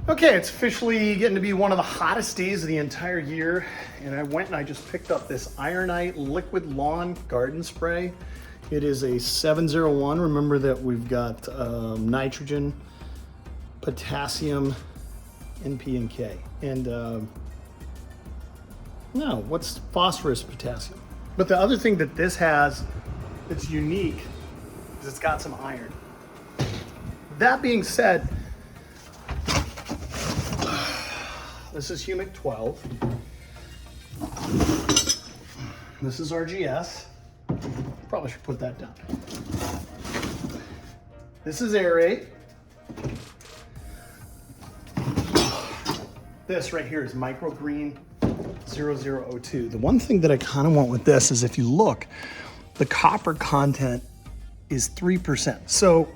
Okay, it's officially getting to be one of the hottest days of the entire year, and I went and I just picked up this Ironite Liquid Lawn Garden Spray. It is a 701. Remember that we've got nitrogen, potassium, NP, and K. And no, what's phosphorus, potassium? But the other thing that this has that's unique is it's got some iron. That being said, this is Humic 12. This is RGS. Probably should put that down. This is Aerate. This right here is Microgreen 0002. The one thing that I kind of want with this is if you look, the copper content is 3%. So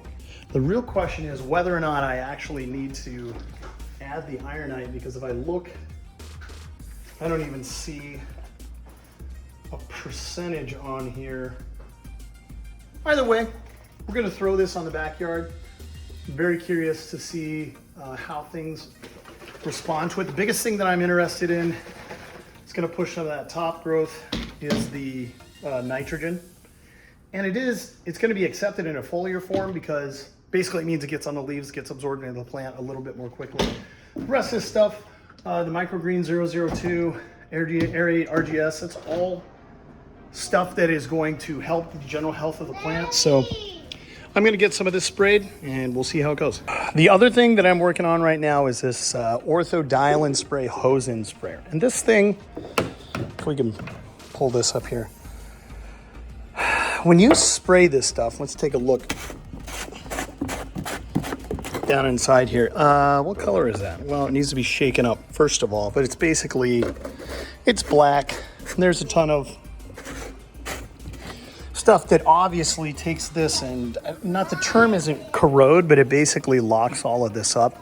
the real question is whether or not I actually need to add the Ironite, because if I look, I don't even see a percentage on here. Either way, we're gonna throw this on the backyard. I'm very curious to see how things respond to it. The biggest thing that I'm interested in, it's gonna push some of that top growth, is the nitrogen. And it's gonna be accepted in a foliar form because basically it means it gets on the leaves, gets absorbed into the plant a little bit more quickly. The rest of this stuff, the Microgreen 002, Aerate, RGS, it's all stuff that is going to help the general health of the plant. So I'm gonna get some of this sprayed and we'll see how it goes. The other thing that I'm working on right now is this Ortho Dial-In Spray hose-in sprayer. And this thing, if we can pull this up here. When you spray this stuff, let's take a look down inside here. What color is that? Well, it needs to be shaken up first of all, but it's basically, it's black. There's a ton of stuff that obviously takes this and, not the term isn't corrode, but it basically locks all of this up.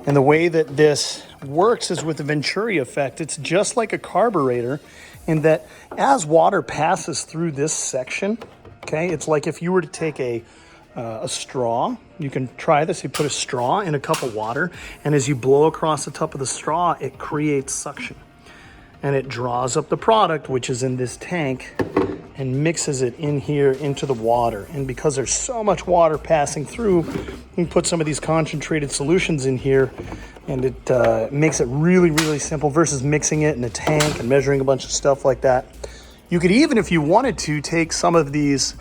And the way that this works is with the Venturi effect. It's just like a carburetor in that as water passes through this section, okay, it's like if you were to take a straw, you can try this. You put a straw in a cup of water, and as you blow across the top of the straw, it creates suction. And it draws up the product, which is in this tank, and mixes it in here into the water. And because there's so much water passing through, you can put some of these concentrated solutions in here, and it makes it really, really simple versus mixing it in a tank and measuring a bunch of stuff like that. You could even, if you wanted to, take some of these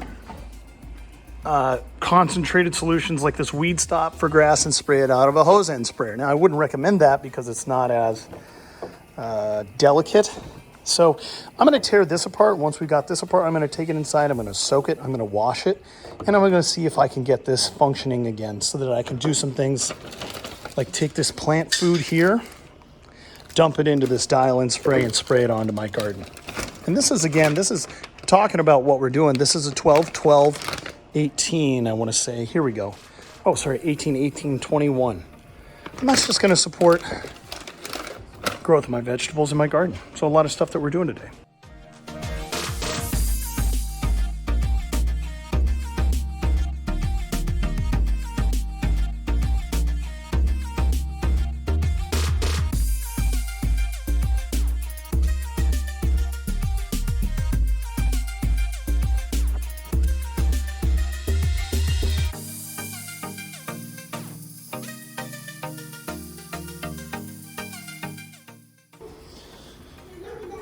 concentrated solutions like this Weed Stop for grass and spray it out of a hose end sprayer. Now, I wouldn't recommend that because it's not as delicate. So I'm going to tear this apart. Once we got this apart, I'm going to take it inside. I'm going to soak it. I'm going to wash it. And I'm going to see if I can get this functioning again so that I can do some things like take this plant food here, dump it into this dial-in spray and spray it onto my garden. And this is, again, this is talking about what we're doing. This is a 12-12-18, I want to say. Here we go. Oh, sorry, 18-18-21. And that's just going to support growth of my vegetables in my garden. So a lot of stuff that we're doing today.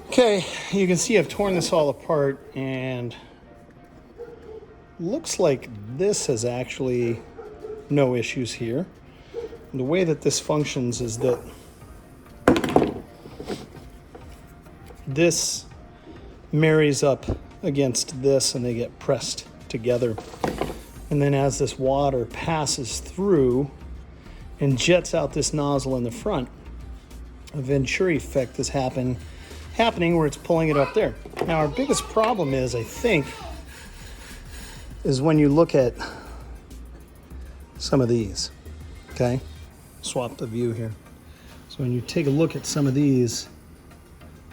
Okay, you can see I've torn this all apart, and looks like this has actually no issues here. And the way that this functions is that this marries up against this and they get pressed together. And then as this water passes through and jets out this nozzle in the front, a Venturi effect is happening where it's pulling it up there. Now our biggest problem is, I think, is when you look at some of these, okay? Swap the view here. So when you take a look at some of these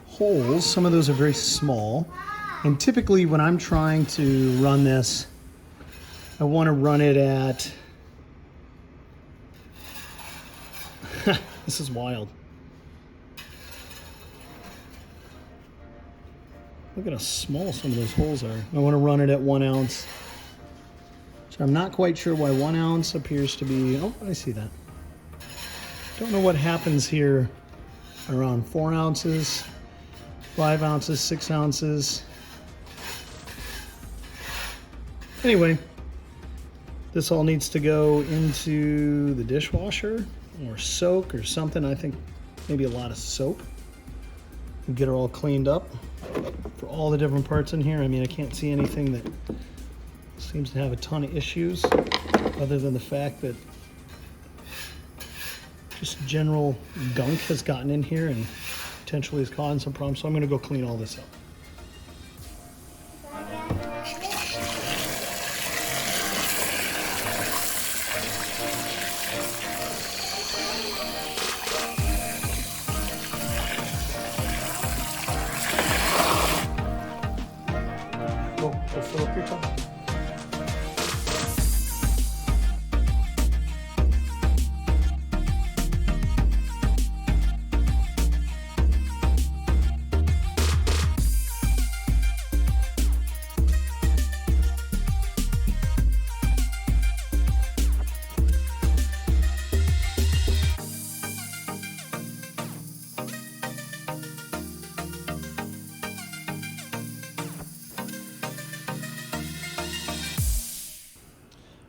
holes, some of those are very small. And typically when I'm trying to run this, I want to run it at, this is wild. Look at how small some of those holes are. I want to run it at 1 ounce. So I'm not quite sure why 1 ounce appears to be, oh, I see that. Don't know what happens here around 4 ounces, 5 ounces, 6 ounces. Anyway, this all needs to go into the dishwasher or soak or something. I think maybe a lot of soap. And get it all cleaned up for all the different parts in here. I mean, I can't see anything that seems to have a ton of issues other than the fact that just general gunk has gotten in here and potentially is causing some problems. So I'm gonna go clean all this up. Go fill up your cup.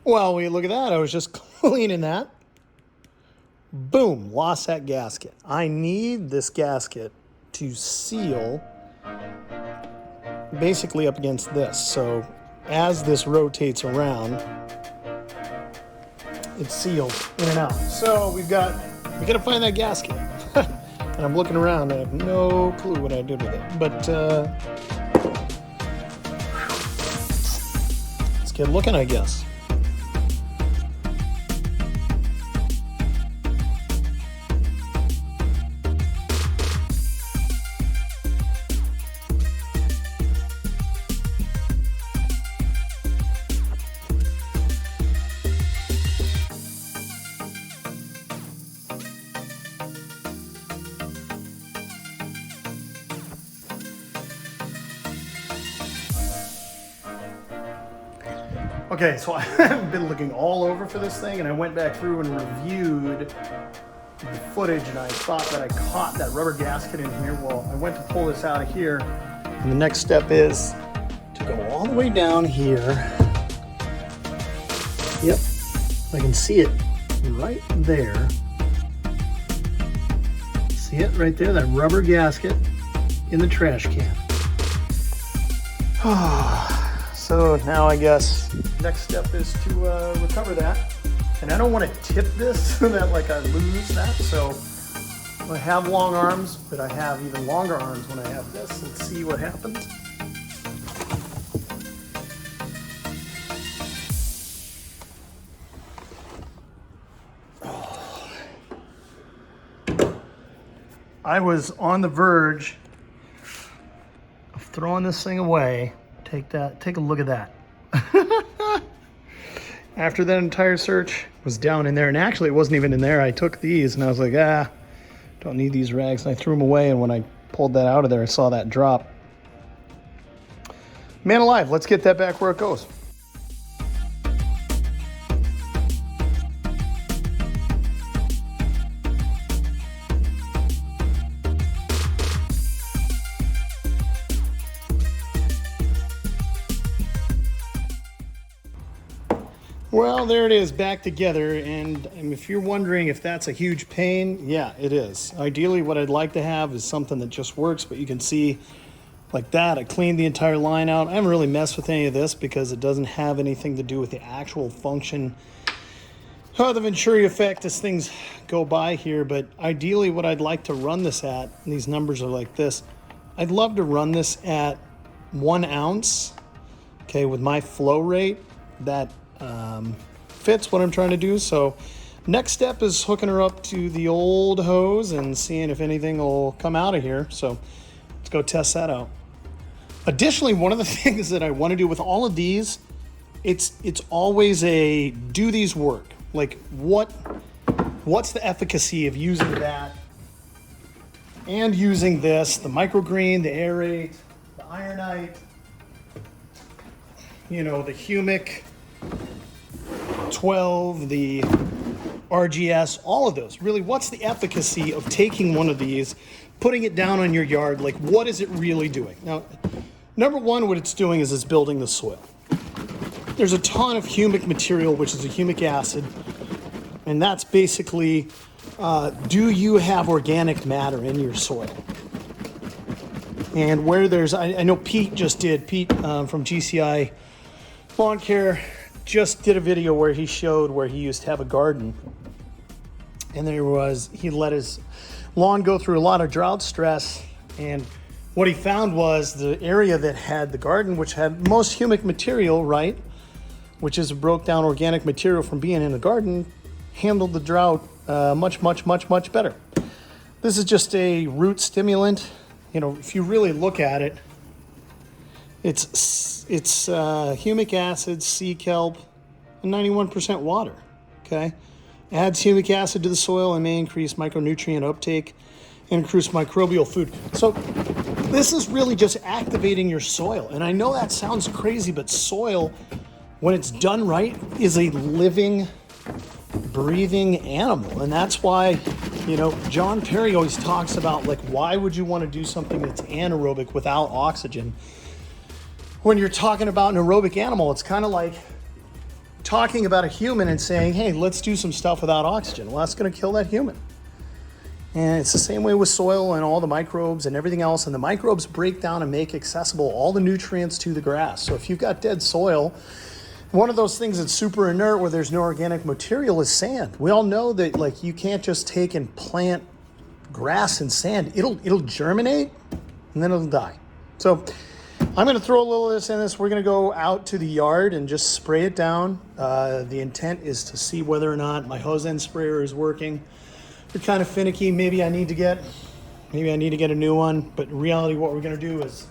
Well, we look at that. I was just cleaning that. Boom, lost that gasket. I need this gasket to seal basically up against this. So as this rotates around, it's sealed in and out. So we gotta find that gasket. And I'm looking around, I have no clue what I did with it. But let's get looking, I guess. Okay, so I've been looking all over for this thing, and I went back through and reviewed the footage, and I thought that I caught that rubber gasket in here. Well, I went to pull this out of here, and the next step is to go all the way down here. Yep, I can see it right there. See it right there, that rubber gasket in the trash can. So now I guess next step is to recover that. And I don't want to tip this so that like I lose that. So I have long arms, but I have even longer arms when I have this. Let's see what happens. I was on the verge of throwing this thing away. Take a look at that. After that entire search was down in there, and actually it wasn't even in there. I took these and I was like, don't need these rags. And I threw them away, and when I pulled that out of there, I saw that drop. Man alive, let's get that back where it goes. Well, there it is, back together, and if you're wondering if that's a huge pain, yeah, it is. Ideally, what I'd like to have is something that just works, but you can see like that. I cleaned the entire line out. I haven't really messed with any of this because it doesn't have anything to do with the actual function of the Venturi effect as things go by here, but ideally what I'd like to run this at, and these numbers are like this, I'd love to run this at 1 ounce, okay, with my flow rate. That fits what I'm trying to do. So next step is hooking her up to the old hose and seeing if anything will come out of here. So let's go test that out. Additionally, one of the things that I want to do with all of these, it's always a, do these work? Like what's the efficacy of using that and using this, the microgreen, the aerate, the ironite, you know, the humic 12, the RGS, all of those. Really, what's the efficacy of taking one of these, putting it down on your yard? Like, what is it really doing? Now, number one, what it's doing is it's building the soil. There's a ton of humic material, which is a humic acid, and that's basically, do you have organic matter in your soil? And where there's, I know Pete from GCI Lawn Care just did a video where he showed where he used to have a garden, and he let his lawn go through a lot of drought stress, and what he found was the area that had the garden, which had most humic material, right, which is broke down organic material from being in the garden, handled the drought much better. This is just a root stimulant. You know, if you really look at it, it's humic acid, sea kelp, and 91% water. Okay, adds humic acid to the soil and may increase micronutrient uptake and increase microbial food. So this is really just activating your soil. And I know that sounds crazy, but soil, when it's done right, is a living, breathing animal. And that's why, you know, John Perry always talks about, like, why would you want to do something that's anaerobic without oxygen? When you're talking about an aerobic animal, it's kind of like talking about a human and saying, hey, let's do some stuff without oxygen. Well, that's going to kill that human. And it's the same way with soil and all the microbes and everything else. And the microbes break down and make accessible all the nutrients to the grass. So if you've got dead soil, one of those things that's super inert where there's no organic material is sand. We all know that, like, you can't just take and plant grass in sand. It'll germinate and then it'll die. So I'm going to throw a little of this in this. We're going to go out to the yard and just spray it down. The intent is to see whether or not my hose end sprayer is working. They're kind of finicky. Maybe I need to get a new one. But in reality, what we're going to do is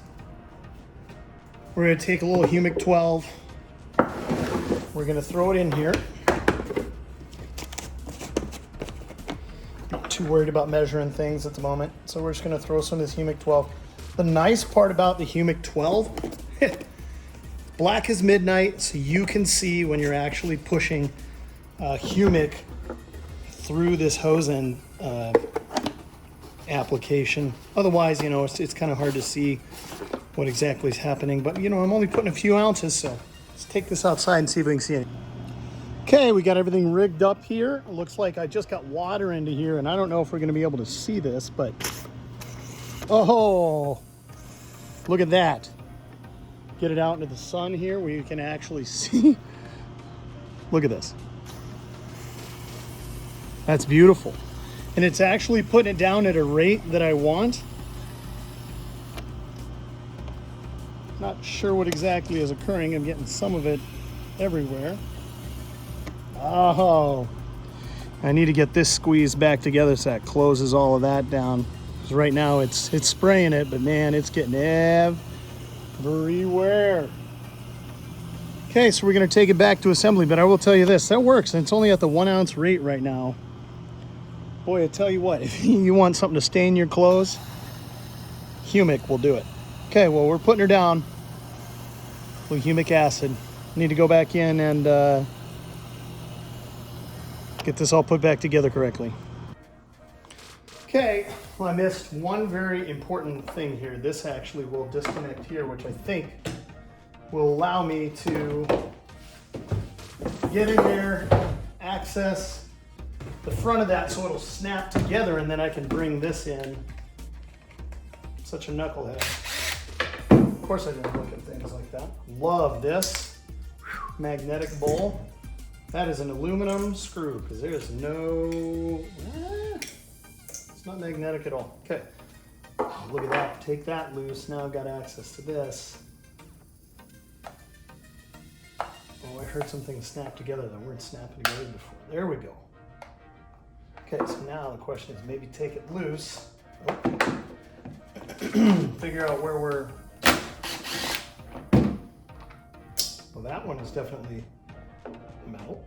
we're going to take a little Humic 12. We're going to throw it in here. Not too worried about measuring things at the moment. So we're just going to throw some of this Humic 12. The nice part about the Humic 12, black as midnight, so you can see when you're actually pushing humic through this hose end application. Otherwise, you know, it's kind of hard to see what exactly is happening. But, you know, I'm only putting a few ounces, so let's take this outside and see if we can see it. Okay, we got everything rigged up here. It looks like I just got water into here, and I don't know if we're going to be able to see this, but oh, look at that. Get it out into the sun here where you can actually see. Look at this. That's beautiful. And it's actually putting it down at a rate that I want. Not sure what exactly is occurring. I'm getting some of it everywhere. Oh, I need to get this squeezed back together so that closes all of that down. Because right now it's spraying it, but man, it's getting everywhere. Okay, so we're gonna take it back to assembly, but I will tell you this, that works, and it's only at the 1 ounce rate right now. Boy, I tell you what, if you want something to stain your clothes, Humic will do it. Okay, well, we're putting her down with humic acid. Need to go back in and get this all put back together correctly. Okay, well, I missed one very important thing here. This actually will disconnect here, which I think will allow me to get in there, access the front of that so it'll snap together, and then I can bring this in. Such a knucklehead. Of course I didn't look at things like that. Love this magnetic bowl. That is an aluminum screw because there's no, it's not magnetic at all. Okay, oh, look at that, take that loose. Now I've got access to this. Oh, I heard some things snap together that weren't snapping together before. There we go. Okay, so now the question is maybe take it loose. Oh. Figure out where we're So that one is definitely metal.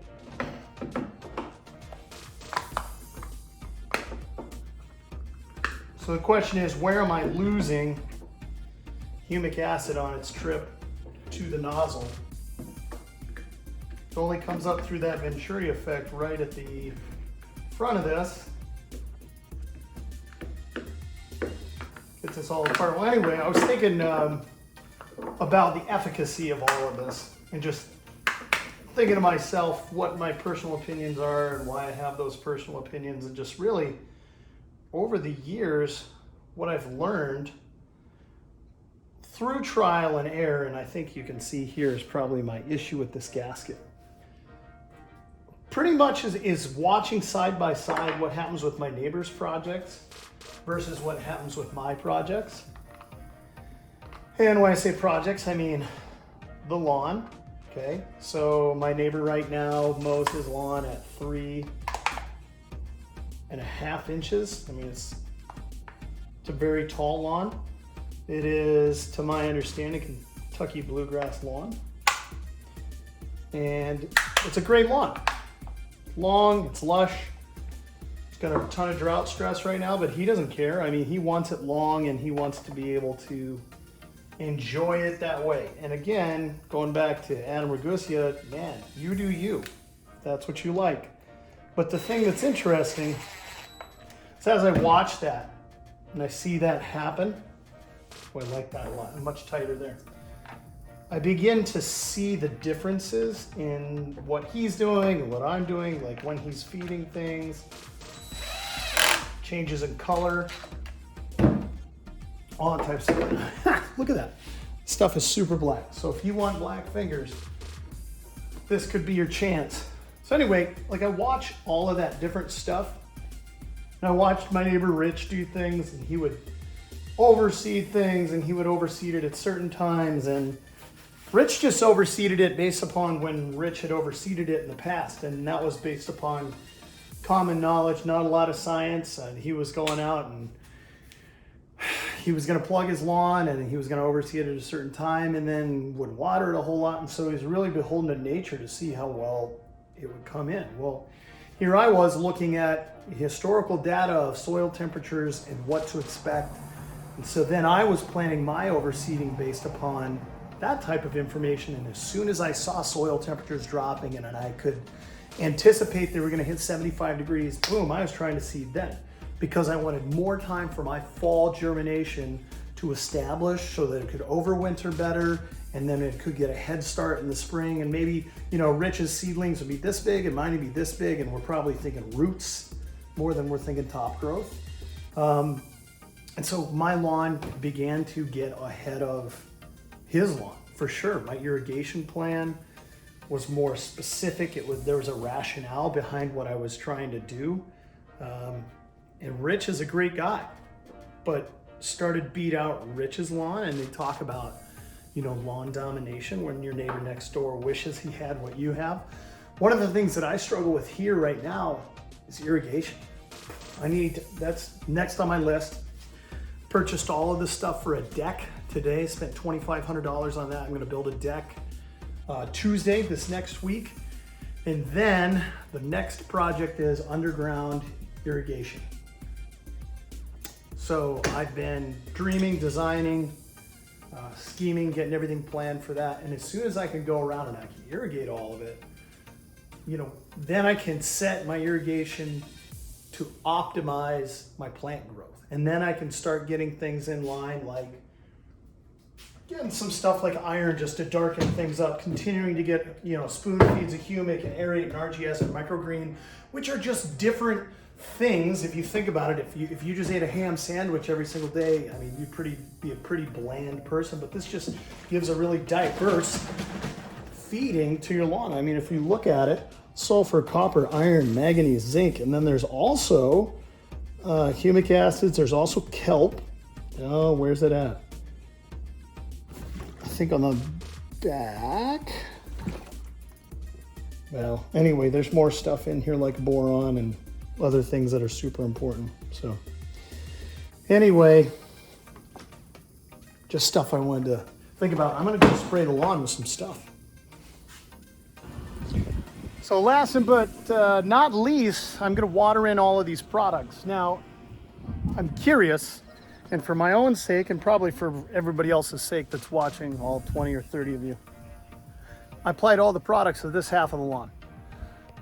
So the question is, where am I losing humic acid on its trip to the nozzle? It only comes up through that Venturi effect right at the front of this. Gets this all apart. Well, anyway, I was thinking about the efficacy of all of this and just thinking to myself what my personal opinions are and why I have those personal opinions, and just really over the years what I've learned through trial and error. And I think you can see here is probably my issue with this gasket. Pretty much is watching side by side what happens with my neighbor's projects versus what happens with my projects. And when I say projects, I mean the lawn. Okay, so my neighbor right now mows his lawn at 3.5 inches. I mean, it's a very tall lawn. It is, to my understanding, Kentucky bluegrass lawn. And it's a great lawn. Long, it's lush. It's got a ton of drought stress right now, but he doesn't care. I mean, he wants it long and he wants to be able to enjoy it that way. And again, going back to Adam Ragusea, man, you do you. That's what you like. But the thing that's interesting is as I watch that and I see that happen, I like that a lot. I'm much tighter there. I begin to see the differences in what he's doing and what I'm doing, like when he's feeding things, changes in color, all that type of stuff. Look at that. Stuff is super black. So if you want black fingers, this could be your chance. So anyway, like I watch all of that different stuff. And I watched my neighbor Rich do things, and he would overseed things, and he would overseed it at certain times. And Rich just overseeded it based upon when Rich had overseeded it in the past. And that was based upon common knowledge, not a lot of science. And he was going out and he was going to plug his lawn and he was going to oversee it at a certain time and then would water it a whole lot. And so he's really beholden to nature to see how well it would come in. Well, here I was looking at historical data of soil temperatures and what to expect. And so then I was planning my overseeding based upon that type of information. And as soon as I saw soil temperatures dropping and I could anticipate they were going to hit 75 degrees, boom, I was trying to seed then, because I wanted more time for my fall germination to establish so that it could overwinter better, and then it could get a head start in the spring. And maybe, you know, Rich's seedlings would be this big and mine would be this big, and we're probably thinking roots more than we're thinking top growth. And so my lawn began to get ahead of his lawn, for sure. My irrigation plan was more specific. There was a rationale behind what I was trying to do. And Rich is a great guy, but started beat out Rich's lawn. And they talk about, you know, lawn domination when your neighbor next door wishes he had what you have. One of the things that I struggle with here right now is irrigation. That's next on my list. Purchased all of this stuff for a deck today, spent $2,500 on that. I'm gonna build a deck Tuesday, this next week. And then the next project is underground irrigation. So I've been dreaming, designing, scheming, getting everything planned for that. And as soon as I can go around and I can irrigate all of it, you know, then I can set my irrigation to optimize my plant growth. And then I can start getting things in line, like getting some stuff like iron just to darken things up, continuing to get, you know, spoon feeds of humic and aerate and RGS and microgreen, which are just different things. If you think about it, if you just ate a ham sandwich every single day, I mean, you'd be a pretty bland person, but this just gives a really diverse feeding to your lawn. I mean, if you look at it, sulfur, copper, iron, manganese, zinc, and then there's also humic acids. There's also kelp. Oh, where's it at? I think on the back. Well, anyway, there's more stuff in here like boron and other things that are super important. So anyway, just stuff I wanted to think about. I'm gonna go spray the lawn with some stuff. So last but not least, I'm going to water in all of these products. Now, I'm curious, and for my own sake, and probably for everybody else's sake that's watching, all 20 or 30 of you, I applied all the products to this half of the lawn.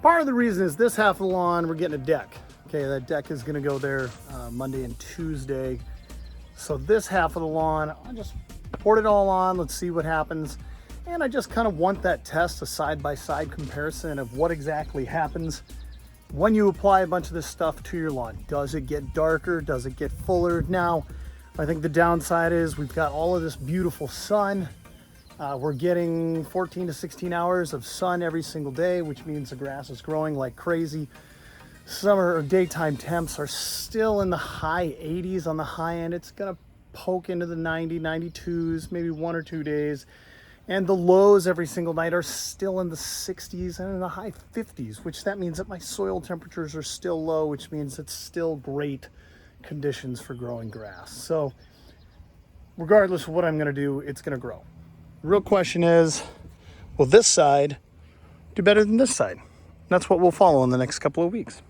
Part of the reason is this half of the lawn, we're getting a deck. Okay, that deck is going to go there Monday and Tuesday. So this half of the lawn, I just poured it all on. Let's see what happens. And I just kind of want that test, a side-by-side comparison of what exactly happens when you apply a bunch of this stuff to your lawn. Does it get darker? Does it get fuller? Now, I think the downside is we've got all of this beautiful sun. We're getting 14 to 16 hours of sun every single day, which means the grass is growing like crazy. Summer or daytime temps are still in the high 80s on the high end. It's gonna poke into the 90, 92s, maybe 1 or 2 days. And the lows every single night are still in the 60s and in the high 50s, which that means that my soil temperatures are still low, which means it's still great conditions for growing grass. So regardless of what I'm gonna do, it's gonna grow. The real question is, will this side do better than this side? That's what we'll follow in the next couple of weeks.